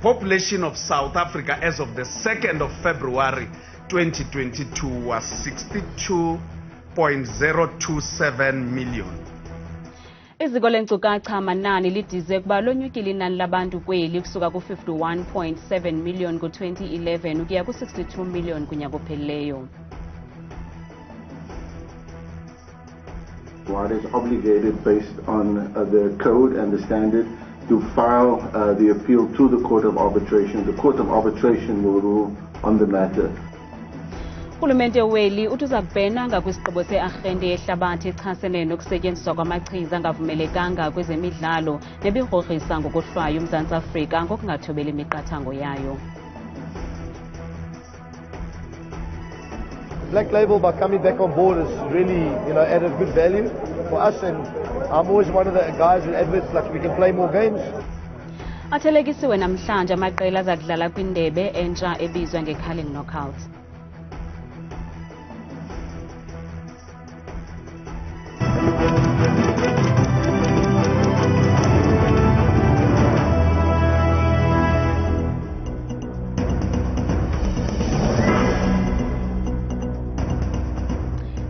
population of South Africa as of the 2nd of February 2022 was 62.027 million. Iziko lenkcukacha manani lidize kuba Lonyukile inani labantu kweli kusuka ku-51.7 million ku-2011 ukuya ku-62 million kunyaka ophelileyo. WADA is obligated based on the code and the standard to file the appeal to the Court of Arbitration. The Court of Arbitration will rule on the matter. Urhulumente weli uthi uza kubhenanga kwisigqibo se-arhente yehlabathi echasene nokusetyenziswa kwamachiza angavumelekanga kwezemidlalo nebigrogrisa ngokohlwayo uMzantsi Afrika ngokungathobeli imiqathango yayo. Black Label, by coming back on board, has really, added good value for us, and I'm always one of the guys who advocates like we can play more games. Athelekisiwe namhlanje amaqela aza kudlala kwindebe entsha ebizwa nge-Carling Knockouts.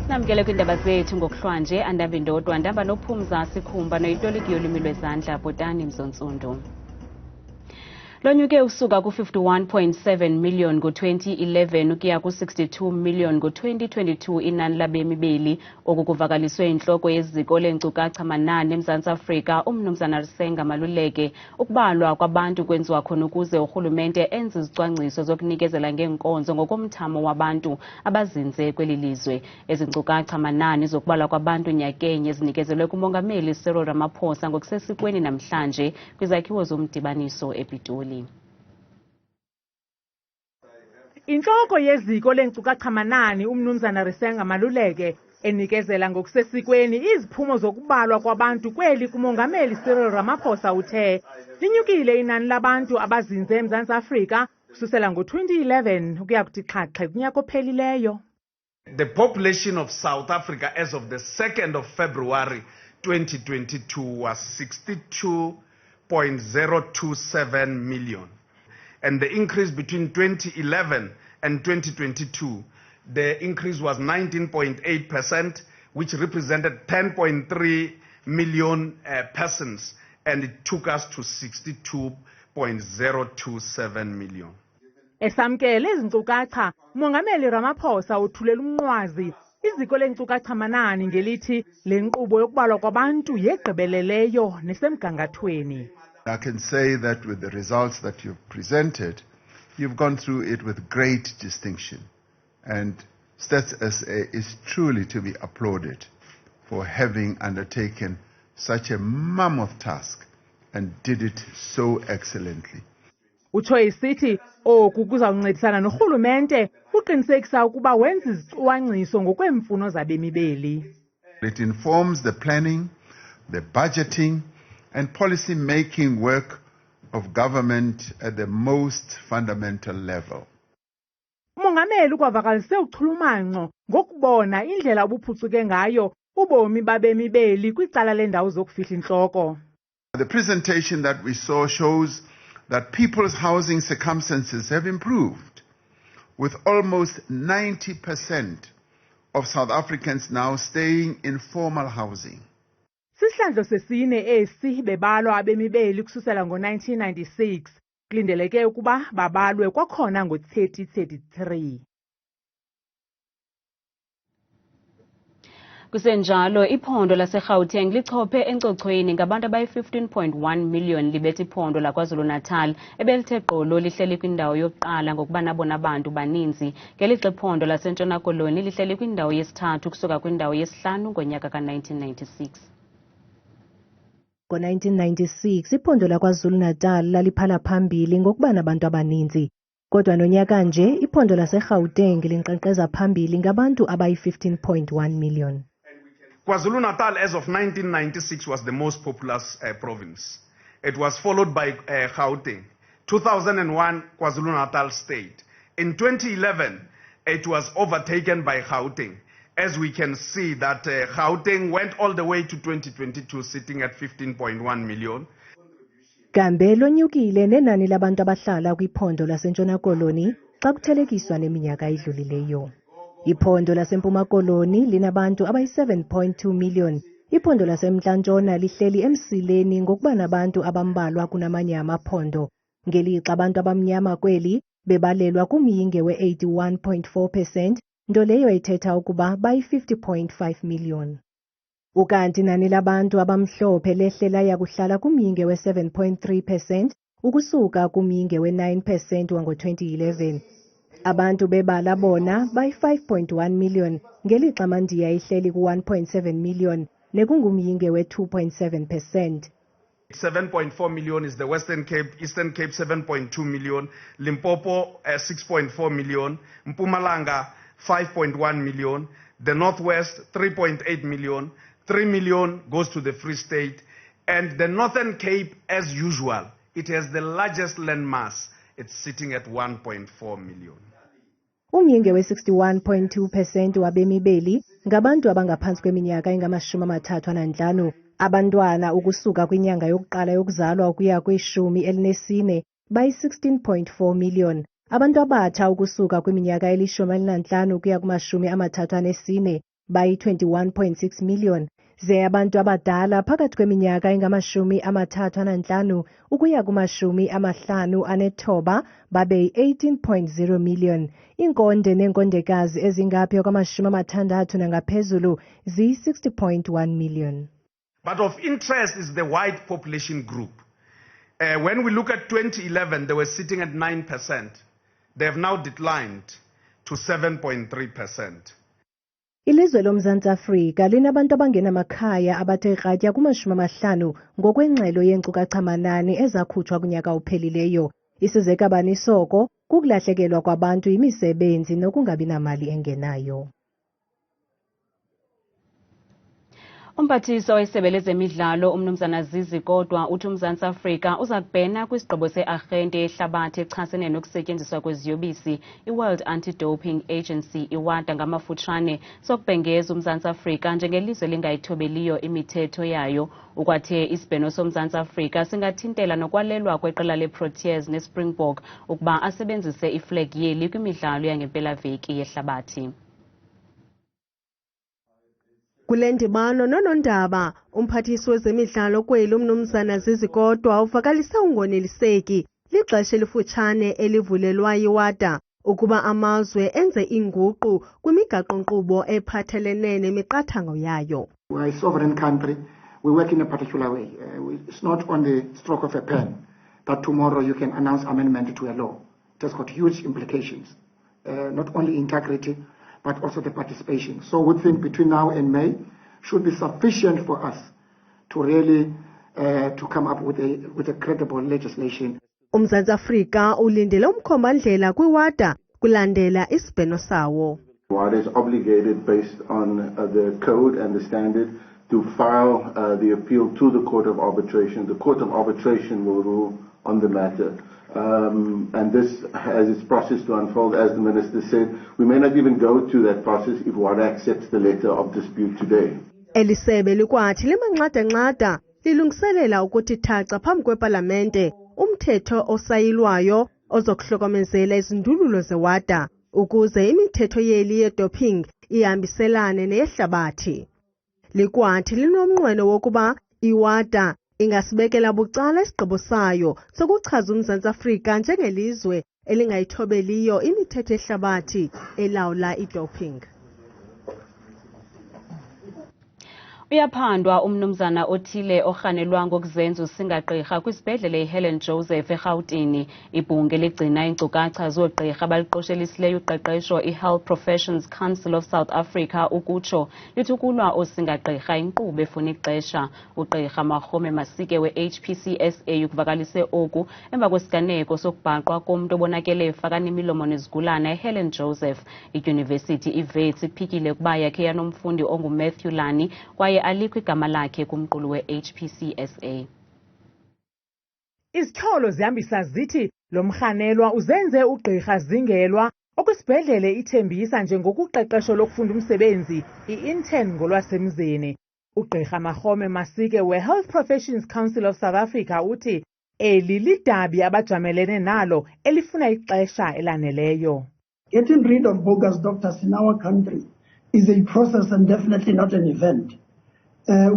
Namkele kwindaba zethu ngokuhlwanje andaba indodwa ndaba nophumza sikhumba noyitoliki yolwimi lwezandla bhotani mzontsundu. Lonyuke usuka ku-51.7 million ngo-2011 ukuya ku-62 million ngo-2022 inani labemi beli okukuvakaliswe intloko yeziko lenkcukacha manani eMzantsi Afrika uMnumzana Risenga Maluleke ukubalwa kwabantu kwenziwa khona ukuze urhulumente enze izicwangciso zokunikezela ngeenkonzo ngokomthamo wabantu abazinze kweli lizwe. Ezi nkcukacha manani zokubalwa kwabantu nyakenye zinikezelwe kumongameli Cyril Ramaphosa ngokusesikweni namhlanje kwizakhiwo zomdibaniso ePitoli. Intloko yeziko lenkcukacha manani uMnumzana Risenga Maluleke enikezela ngokusesikweni iziphumo zokubalwa kwabantu kweli kumongameli Cyril Ramaphosa uthe linyukile inani labantu abazinze eMzantsi Afrika kususela ngo-2011 ukuya kuthi xhaxhe kunyaka ophelileyo. The population of South Africa as of the 2nd of February 2022 was 62.027 million. And the increase between 2011 and 2022, the increase was 19.8%, which represented 10.3 million persons, and it took us to 62.027 million. Esamkele izinkcukacha, umongameli Ramaphosa uthulela umnqwazi iziko lenkcukacha manani ngelithi le nkqubo yokubalwa kwabantu yegqibeleleyo nesemgangathweni. I can say that with the results that you've presented, you've gone through it with great distinction. And Stats SA is truly to be applauded for having undertaken such a mammoth task and did it so excellently. Utsho isithi oku kuzawuncedisana norhulumente uqinisekisa ukuba wenza izicwangciso ngokweemfuno zabemi beli. It informs the planning, the budgeting, and policy-making work of government at the most fundamental level. Umongameli ukwavakalise uchulumanco ngokubona indlela obuphucuke ngayo ubomi babemi beli kwicala lendawo zokufihla intloko. The presentation that we saw shows that people's housing circumstances have improved, with almost 90% of South Africans now staying in formal housing. Sihlandlo sesine esi bebalwa abemi beli kususela ngo-1996 kulindeleke ukuba babalwe kwakhona ngo-2033. Kusenjalo iphondo laseGauteng lichophe encochoyini ngabantu abayi-15.1 million libetha iphondo laKwaZulu-Natal ebelithe gqolo lihleli kwindawo yokuqala ngokuba nabona bantu baninzi ngelixa iphondo lasentshona koloni lihleli kwindawo yesithathu kusuka kwindawo yesihlanu ngonyaka ka-1996. Ngo-1996 iphondo laKwaZulu-Natal laliphala phambili ngokuba nabantu abaninzi. Kodwa nonyaka nje iphondo laseGauteng linkqenkqeza phambili ngabantu abayi-15.1 million. KwaZulu-Natal as of 1996 was the most populous province. It was followed by Gauteng. 2001, KwaZulu-Natal stayed. In 2011, it was overtaken by Gauteng. As we can see that Gauteng went all the way to 2022 sitting at 15.1 million. Kambe Lonyukile nenani labantu abahlala kwiphondo lasentshona koloni xa kuthelekiswa neminyaka edlulileyo. Iphondo laseMpuma Koloni linabantu abayi-7.2 million. Iphondo lasemntla-ntshona lihleli emsileni ngokuba nabantu abambalwa kunamanye amaphondo, ngelixa abantu abamnyama kweli bebalelwa kumyinge we-81.4%, nto leyo ethetha ukuba bayi-50.5 million. Ukanti nani labantu abamhlophe lehle laya kuhlala kumyinge we-7.3% ukusuka kumyinge we-9% wango-2011. Abantu bebala bona bayi-5.1 million, ngelixa amandiya ihleli ku-1.7 million, nekungumyinge we-2.7%. 7.4 million is the Western Cape, Eastern Cape 7.2 million, Limpopo 6.4 million, Impumalanga 5.1 million, the Northwest 3.8 million, 3 million goes to the Free State, and the Northern Cape, as usual, it has the largest landmass. It's sitting at 1.4 million. Umyinge we-61.2% wabemi beli ngabantu abangaphantsi kweminyaka engama-35, abantwana ukusuka kwinyanga yokuqala yokuzalwa ukuya kwi-14 bayi-16.4 million, abantu abatsha ukusuka kwiminyaka eli-15 ukuya kuma-34 bayi-21.6 million, ze abantu abadala phakathi kweminyaka engama-35 ukuya kuma-59 babe-18.0 million. Inkonde neenkondekazi ezingaphi kwama-60 nangaphezulu ziyi-60.1 million. But of interest is the white population group. When we look at 2011, they were sitting at 9%. They have now declined to 7.3%. Ilizwe loMzantsi Afrika linabantu abangenamakhaya abathe kratya ku-50 ngokwengxelo yeenkcukacha-manani ezakhutshwa kunyaka ophelileyo. Isizekabani soko kukulahlekelwa kwabantu yimisebenzi nokungabi namali engenayo. Umphathiswa wesebe lezemidlalo umnumzana Zizi kodwa uthi uMzantsi Afrika uza kubhena kwisigqibo se-arhente yehlabathi echasene nokusetyenziswa kweziyobisi i-World Anti-Doping Agency i-WADA ngamafutshane sokubhengeza uMzantsi Afrika njengelizwe lingayithobeliyo imithetho yayo. Ukwathe Isibheno soMzantsi Afrika singathintela nokwalelwa kweqela leProteas neSpringbok ukuba asebenzise iflag yeli kwimidlalo yangempelaveki yehlabathi. Kule ndibano nonondaba, umphathiswa wezemidlalo kweli umnumzana Zizi kodwa uvakalisa ungoneliseki lixesha elifutshane elivulelwa yiWADA ukuba amazwe enze inguqu kwimigaqo-nkqubo ephathelene nemiqathango yayo. We are a sovereign country. We work in a particular way. It's not on the stroke of a pen that tomorrow you can announce amendment to a law. It has got huge implications, not only integrity, but also the participation. So we think between now and May should be sufficient for us to really to come up with a credible legislation. uMzantsi Afrika ulindele umkhombandlela kwiWADA kulandela Isibheno sawo. WADA is obligated based on the code and the standard to file the appeal to the Court of Arbitration. The Court of Arbitration will rule on the matter. And this has its process to unfold. As the Minister said, we may not even go to that process if WADA accepts the letter of dispute today. Elisebe likwathi limanqada-nqada lilungiselela ukuthi thaca phambi kwepalamente umthetho osayilwayo ozokuhlokomezela izindululo zeWADA ukuze imithetho yeli ye-doping ihambiselane neyehlabathi. Likwathi linomnqweno wokuba iWADA ingasibekela bucala isigqibo sayo sokuchaza uMzantsi Afrika njengelizwe elingayithobeliyo imithetho yehlabathi elawula i-doping. Uyaphandwa umnumzana othile orhanelwa ngokuzenza singa-gqirha kwisibhedlele iHelen Joseph eRhawutini. Ibhunge ligcina iinkcukacha zoogqirha abaliqoshelisileyo uqeqesho iHealth Professions Council of South Africa ukutsho lithi ukulwa oosinga-gqirha inkqubo efuna ixesha. Ugqirha Mahome Masike we-HPCSA ukuvakalise oku emva kwesiganeko sokubhaqwa komntu obonakele efaka nemilomo nezigulana eHelen Joseph. Idyunivesithi iVets iphikile ukuba yakhe yanomfundi onguMatthew Lani kwaye alikho igama lakhe kumqulu we-HPCSA. Izitholo zihambisa zithi lo mrhanelwa uzenze ugqirha zingelwa okwisibhedlele ithembisa njengokuqeqesho lokufunda umsebenzi i-intern ngolwasemzini. Ugqirha Mahome Masike we-Health Professions Council of South Africa uthi eli lidabi abajamelene nalo elifuna ixesha elaneleyo. Getting rid of bogus doctors in our country is a process and definitely not an event.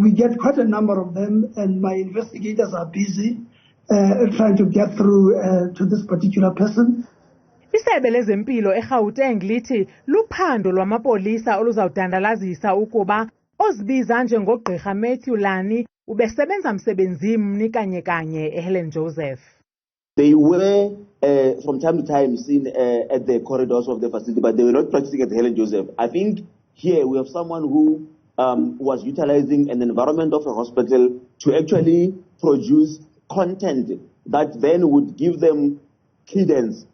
We get quite a number of them, and my investigators are busy trying to get through to this particular person. Isebe lezempilo eGauteng lithi luphando lwamapolisa oluzawudandalazisa ukuba ozibiza njengogqirha Matthew Lani ubesebenza msebenzini kanye eHelen Joseph. They were from time to time seen at the corridors of the facility, but they were not practicing at Helen Joseph. I think here we have someone who was utilizing an environment of a hospital to actually produce content that then would give them credence.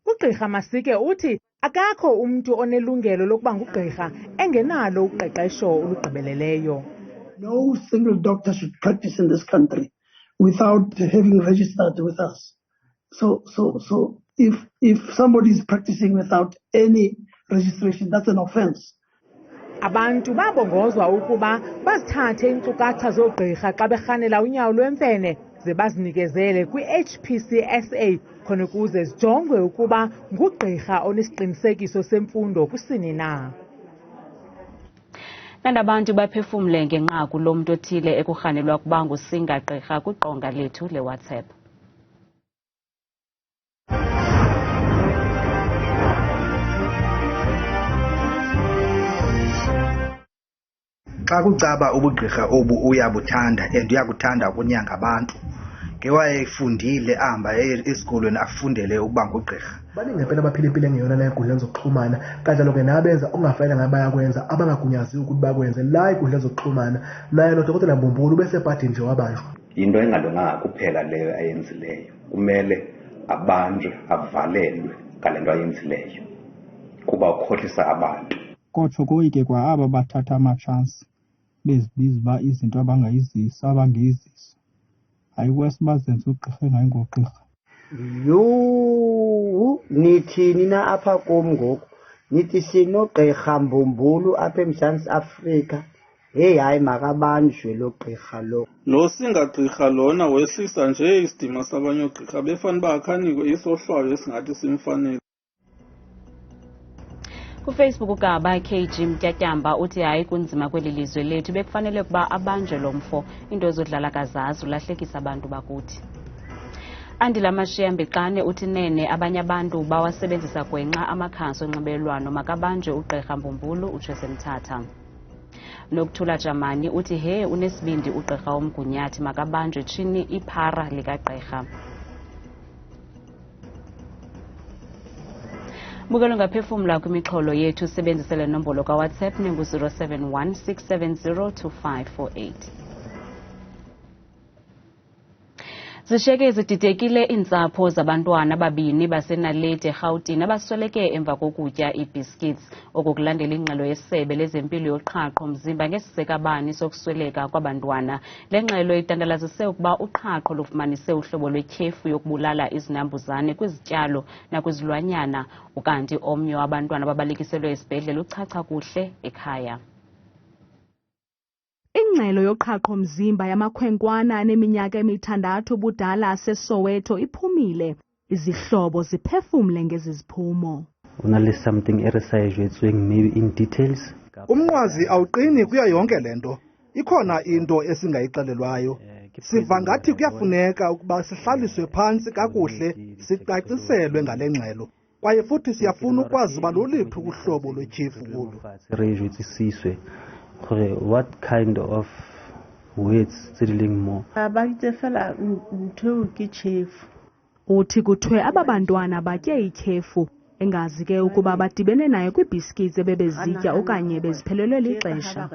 Ugqirha Masike uthi akakho umuntu onelungelo lokuba ngugqirha engenalo uqeqesho olugqibeleleyo. No single doctor should practice in this country without having registered with us. So if somebody is practicing without any registration, that's an offense. Abantu babongozwa ukuba bazithathe iinkcukacha zoogqirha xa berhanela unyawo lwemfene ze bazinikezele kwi-HPCSA khona ukuze zijongwe ukuba ngugqirha onesiqinisekiso semfundo kusini na. Kanti abantu baphefumle ngenqaku lomntu othile ekurhanelwa ukuba ngusinga-gqirha kwiqonga lethu leWhatsApp. Xa kucaba ubugqirha obu uyabuthanda and uyakuthanda ukunyanga abantu ngewayefundile ahamba esikolweni afundele ukuba ngugqirha. Baningempela abaphila impilo engeyona la enkundleni zokuxhumana kanjalo ke nabenza okungafanele bayakwenza abangagunyaziwe ukuthi bakwenze la enkundleni zokuxhumana naye noDokotela Mbumbulu bese party nje wabanjwa. Into engalunganga kuphela leyo ayenzileyo, kumele abanjwe avalelwe ngalento ayenzileyo kuba ukhohlisa abantu. Kodwa koyike kwa aba bathatha ama-chance bezibiza uba izinto abangayizisa abangezisa ayikwesi bazenze ugqirha engayingogqirha. Nithini na apha kum ngoku nithi sinogqirha Mbumbulu apha eMzantsi Afrika. Hey hayi makabanjwe lo gqirha lo. Lo singa-gqirha lona wehlisa nje isidima sabanye oogqirha befana uba akhanikwe isohlwayo esingathi simfanele. KuFacebook ugaba KG Mtyatyamba uthi hayi kunzima kweli lizwe lethu bekufanele ukuba abanjwe lo mfo into ezodlala kazazi ulahlekisa abantu bakuthi. Andila Mashiyambixane uthi nene abanye abantu bawasebenzisa gwenxa amakhasi onxibelelwano makabanjwe ugqirha Mbumbulu utsho semthatha. Nokuthula Jamani uthi he unesibindi ugqirha omgunyathi makabanjwe tshini iphara likagqirha. Bukelo ngaphefumla kwimixholo yethu sebenzisele nombolo kaWhatsApp ningu-071 670 2548. Zishiyeke zididekile iintsapho zabantwana ababini baseNaledi eGauteng abasweleke emva kokutya iibhiskits okukulandela ingxelo yesebe lezempilo yoqhaqho mzimba ngesisekabani sokusweleka kwabantwana. Le ngxelo idandalazise ukuba uqhaqho lufumanise uhlobo lwetyhefu yokubulala izinambuzane kwizityalo nakwizilwanyana ukanti omnye wabantwana ababalekiselwe esibhedlele uchacha kuhle ekhaya. Ingxelo yoqhaqho mzimba yamakhwenkwana aneminyaka emithandathu ubudala seSoweto iphumile. Izihlobo ziphefumle ngezi ziphumo. Unale something erisayijwetsweng maybe in details. Umnqwazi awuqini kuyo yonke lento. Ikhona into esingayixelelwayo. Siva ngathi kuyafuneka ukuba sihlaliswe phantsi kakuhle sicaciselwe ngale ngxelo. Kwaye futhi siyafuna ukwazi uba loliphi uhlobo lwetyhefu kulo. What kind of words settling more? Uthi kuthiwe aba bantwana batye ityhefu engazi ke ukuba badibene nayo kwiibhiskits ebebezitya okanye beziphelelwe lixesha.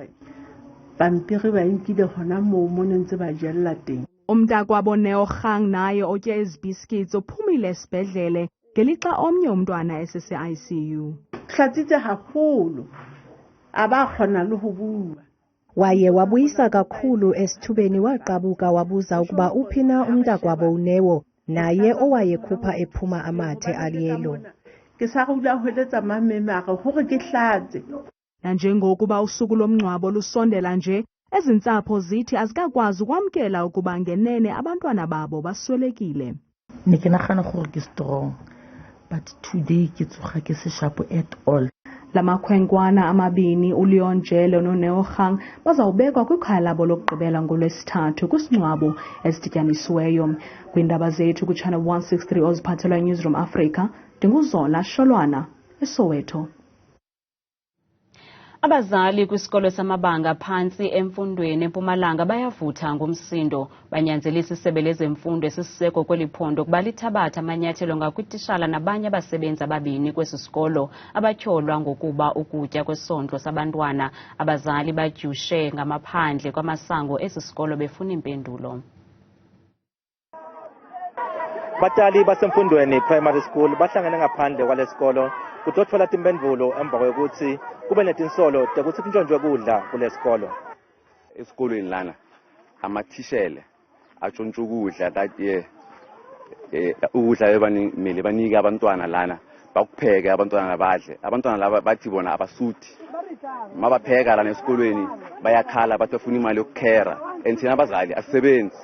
Umntakwabo Neorhang naye otye ezi bhiskits uphumile esibhedlele ngelixa omnye umntwana esese-ICU. Waye wabuyisa kakhulu esithubeni waqabuka wabuza ukuba uphi na umntakwabo uNewo naye owayekhupha ephuma amathe aliyelo. Nanjengokuba usuku lomngcwabo lusondela nje Ezi ntsapho zithi azikakwazi ukwamkela ukuba ngenene abantwana babo baswelekile. Ne ke nagana gore ke strong, but today ke tsoga ke se sharp at all. La makhwenkwana amabini uLyonjele noNeogang bazawubekwa kwikhaya labo lokugqibela ngoLwesithathu kwisingcwabo esidityanisiweyo. Kwiindaba zethu kuchannel 163 oziphathelwa Newsroom Africa, ndinguZola Sholwana eSoweto. Abazali kwisikolo samabanga phantsi emfundweni eMpumalanga bayavutha ngomsindo, banyanzelisa isebe lezemfundo esisiseko kweli phondo kuba lithabatha amanyathelo ngakwititshala nabanye abasebenzi ababini kwesi sikolo abatyholwa ngokuba ukutya kwesondlo sabantwana. Abazali badyushe ngamaphandle kwamasango esi sikolo befuna impendulo. Batali basemfundweni primary school bahlangene ngaphandle kwalesikolo kutothola timpendulo emva kokuthi kube netinsolo tekuthi kuntshontshwe kudla kulesikolo. Esikolweni lana amathishele atshontsha ukudla ukudla ebamele banike abantwana lana bakupheke abantwana badle. Abantwana laba bathi bona abasuthi mabapheka lana esikolweni bayakhala bafuna imali yokukhera enthina abazali asisebenzi.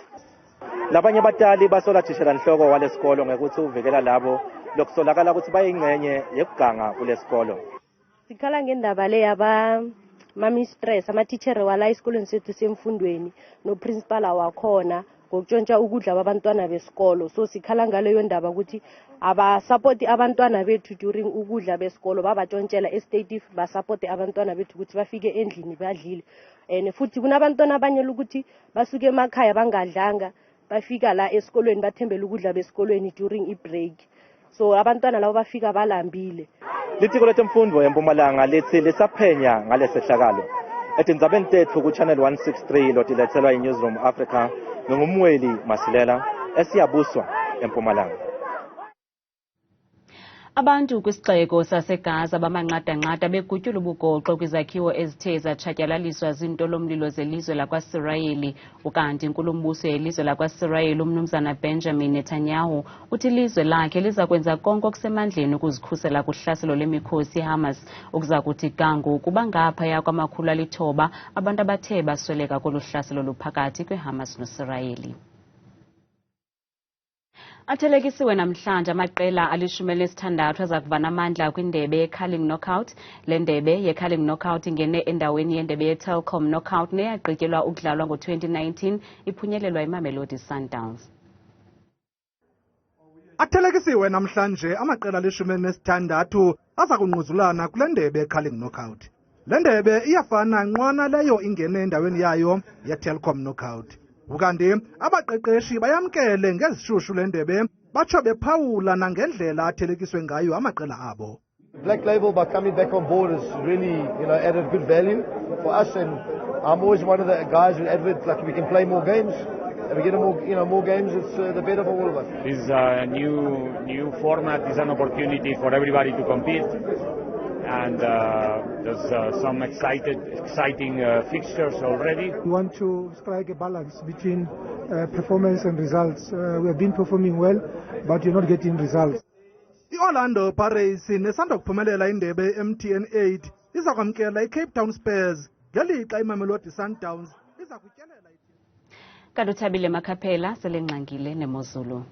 Labanye batali basola thishela nhloko walesikolo ngekuthi uvikela labo lokusolakala ukuthi bayingcenye yekuganga kulesikolo. Sikhala ngendaba le yaba ma-mistress ama-teacher wala esikolweni sethu semfundweni no-principal wakhona ngokutshontsha ukudla kwabantwana besikolo. So sikhala ngaleyo ndaba ukuthi abasapoti abantwana bethu during ukudla besikolo babatshontshela estate basapoti abantwana bethu ukuthi bafike endlini badlile. And futhi kunabantwana abanye ukuthi basuke emakhaya bangadlanga bafika la esikolweni bathembela ukudla besikolweni during i-break. So abantwana labo bafika balambile. Litiko letemfundo eMpumalanga lithi lisaphenya ngalesehlakalo. Etindzabeni tethu kuchannel 163 lotilethelwa iNewsroom Africa ngumweli Masilela esiyabuswa eMpumalanga. Abantu kwisixeko saseGaza bamanqada-nqada begutyula ubugoxo kwizakhiwo ezithe zatshatyalaliswa zintolomlilo zelizwe lakwaSirayeli. Ukanti inkulumbuso yelizwe lakwaSirayeli umnumzana Benjamin Netanyahu uthi ilizwe lakhe liza kwenza konke okusemandleni ukuzikhusela kuhlaselo lemikhosi iHamas okuza kuthi gangu kuba ngaphaya kwama900 abantu abathe basweleka kolu hlaselo luphakathi kweHamas noSirayeli. Athelekisiwe namhlanje amaqela ali-16 aza kuvana amandla kwindebe ye-curling knockout. Le ndebe ye-curling knockout ingene endaweni yendebe ye-Telkom knockout neyagqityelwa ukudlalwa ngo-2019 iphunyelelwa iMamelodi Sundowns. Athelekisiwe namhlanje amaqela ali-16 aza kungquzulana kule ndebe ye-curling knockout. Le ndebe iyafana nqwana leyo ingene endaweni yayo ye-Telkom knockout. Ukanti abaqeqeshi bayamkele ngezishushu lendebe batsho bephawula nangendlela athelekiswe ngayo amaqela abo. Black Label by coming back on board is really, added good value for us, and I'm always one of the guys who advocates like we can play more games. If we get more games, it's the better for all of us. This new format is an opportunity for everybody to compete. And there's some exciting fixtures already. We want to strike a balance between performance and results. We have been performing well, but you're not getting results. I-Orlando Pirates nesanda kuphumelela indebe MTN 8 iza kwamkela i-Cape Town Spurs ngelixa iMamelodi Sundowns iza kutyelela. Kaduthabile Makhaphela selengqangile neMozulu.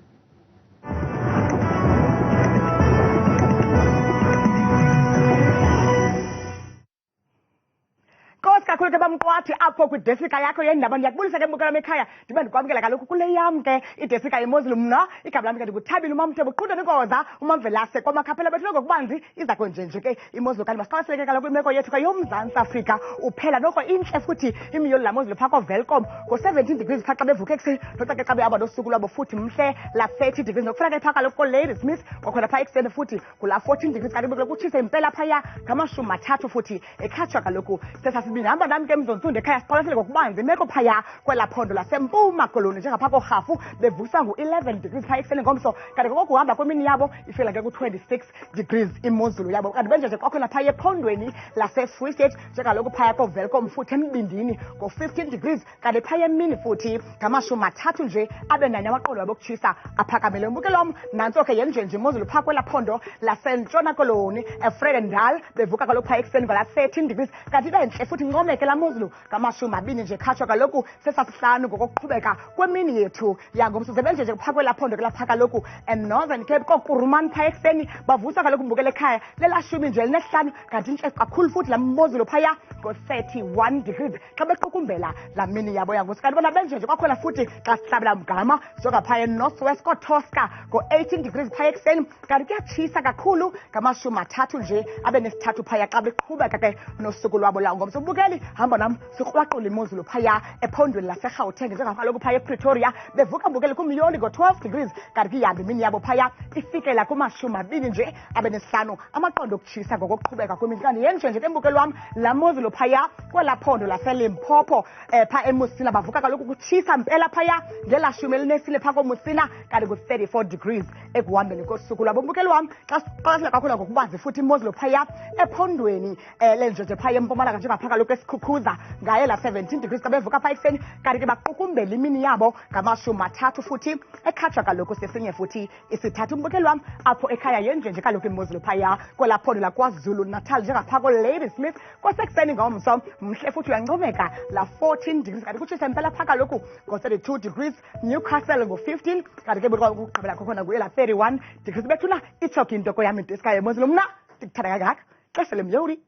kakhulu ke bamqwathi apho kwidesika yakho yendaba ndiyakubulisa ke mbukela mekhaya ndibe ndikwamkela kaloku kule yam ke idesika Imozulu mna igama lami ke ndikuthabile umamthebo uqhude nenkoza umamvelase kwamakhaphela bethu ngokubanzi iza konjenje ke Imozulu kanti masiqwalaseke kaloku imeko yethu ke yoMzantsi Afrika uphela noko intle futhi imiyoli lamozulu phako welcome ngo-17 degrees phaa xa bevuke ekuseni noxa ke xa behamba nosuku lwabo futhi mhle la 30 degrees nokufuna ke phaa kaloku ko-Lady Smith kwakhona phaa ekuseni futhi kula 14 degrees kanti bekule kutshisa impela phaya ngama-30 futhi ekhatshwa kaloku sesasibini hamba nami ke mzontsundu ekhaya siqwalasele ngokubanzi imeko phaya kwela phondo lasempuma koloni njengaphaa korhafu bevusa ngu-11 degrees phaa ekuseni ngomso kanti ngokuhamba kwemini yabo ifela ke ku-26 degrees imozulu yabo kanti benjeje kwakhona phaya ephondweni lase-Free State njengaloku phaya kovelcom futhi embindini ngo-15 degrees kanti phaya emini futhi ngama-30 nje abe nanye amaqondo wabo okutshisa aphakamele umbukelom nantso ke yenjenje imozulu phaa kwela phondo lasentshona koloni eFredendal bevuka kaloku phaya ekuseni ngala 13 degrees kanti ibe ntle futhi ncome ke la Mozulu ngamashumi nje khatshwa kaloku sesasihlanu ngokuqhubeka kwemini yethu yangomso sebenje nje kuphakwe laphondo kulapha kaloku Northern Cape kokurumani phaya ekuseni bavusa kaloku mbukele ekhaya lelashumi nje linesihlanu kanti intle kakhulu futhi la Mozulu phaya ngo-31 degrees xa bequkumbela la mini yabo yangosi kanti bona benje nje kwakhona futhi xa sihlabela mgama soka phaya Northwest koTosca ngo-18 degrees phaya ekuseni kanti kuyatshisa kakhulu ngamashumi nje abe nesithathu phaya xa beqhubeka ke nosuku lwabo la ngomso bukeli hamba nam sikrwaqula imozulu phaya ephondweni laseGauteng njengapha kaloku phaya ePretoria bevuka mbukeli kumyoli ngo-12 degrees kanti ihambe imini yabo phaya ifikela kumashumi nje abe nesihlanu amaqondo okutshisa ngokuqhubeka kwemini kanti yenje nje embukeli wam la mozulu phaya kwela phondo laseLimpopo pha eMusina bavuka kaloku kutshisa mpela phaya ngelashumi elinesile pha koMusina kanti ku-34 degrees ekuhambeni kosuku lwabo mbukeli wam xa siqalasela kakhulu ngokubanzi futhi imozulu phaya ephondweni lenjeje phaya eMpumalanga njengapha kaloku esikhukhuza ngaye la 17 degrees xa bevuka pha ekuseni kanti ke baqukumbela imini yabo ngamashumi futhi ekhatshwa kaloku sesinye futhi isithathu mbukeli wam apho ekhaya yenje kaloku imozulu phaya kwela phondo laKwaZulu Natal njengapha ko-Ladysmith kwasekuseni ngomso mhle futhi uyancomeka la 14 degrees kanti kutshisa impela pha kaloku ngo-32 degrees Newcastle ngo-15 kanti ke ukugqibela khona kuye la 31 degrees bethuna itshoki intoko yam inteskaya imozulu mna ndikuthanda kangaka xesha lemyoli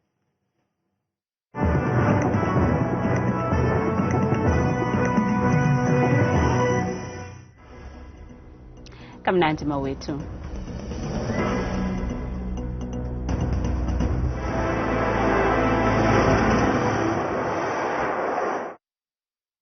kamnandi mawethu.